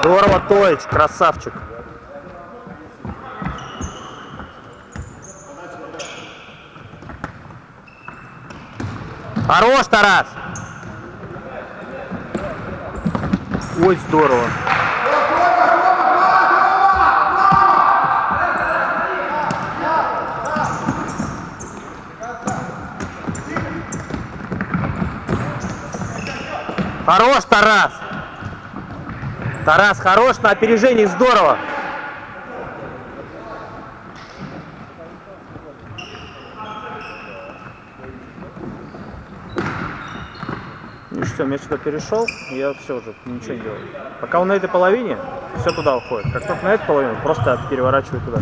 Здорово, Тоич, красавчик. Хорош, Тарас! Ой, здорово. Хорош, Тарас! Тарас, хорош, на опережении, здорово! Ну что, мяч сюда перешел, я все уже ничего не делаю. Пока он на этой половине, все туда уходит. Как только на эту половину, просто переворачиваю туда.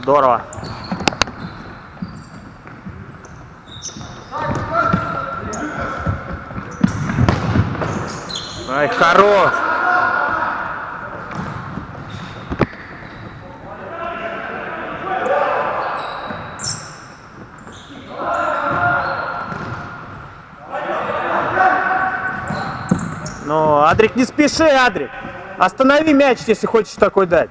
Здорово. Ай, хорош. Ну, Адрик, не спеши, Адрик. Останови мяч, если хочешь такой дать.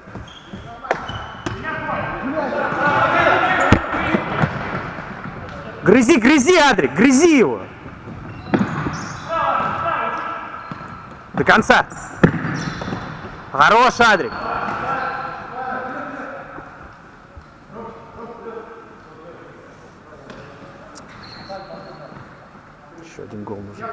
Грызи, грызи, Адрик, грызи его. До конца. Хорош, Адрик. Еще один гол нужен.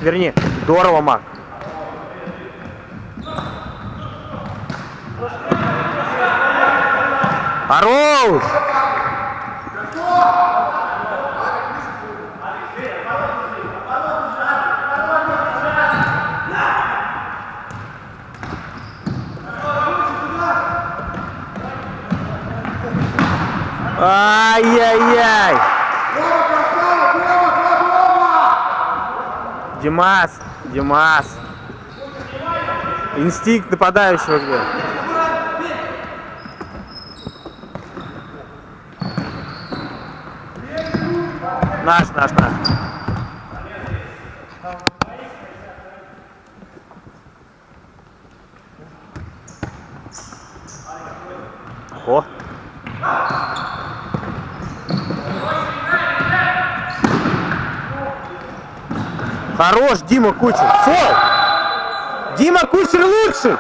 Верни. Здорово, Мак. Хорош! Ай-яй-яй! Димас, Димас. Инстинкт нападающего где? Наш. О! Хорош, Дима Кучер. Фол! Дима Кучер лучше!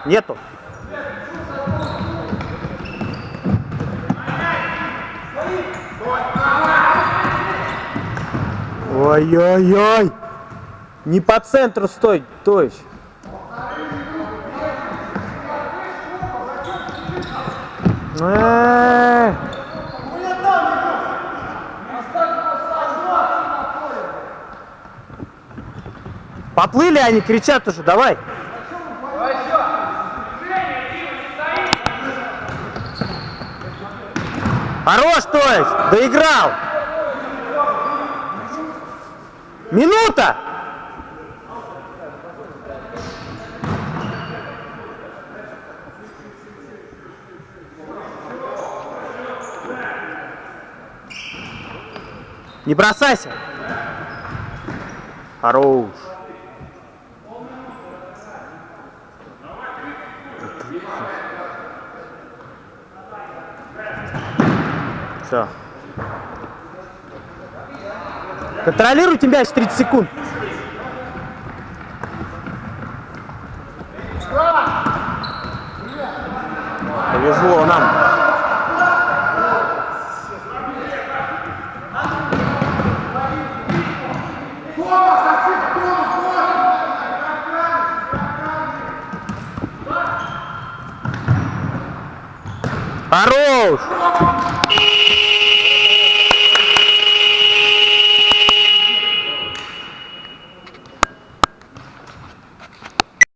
Нету. Ой-ой-ой! Не по центру стой, Тович. Поплыли они, кричат уже, давай. Хорош, Тович, доиграл. Минута. Не бросайся. Хорош. Все. Контролируйте мяч 30 секунд. Повезло нам. Хорош!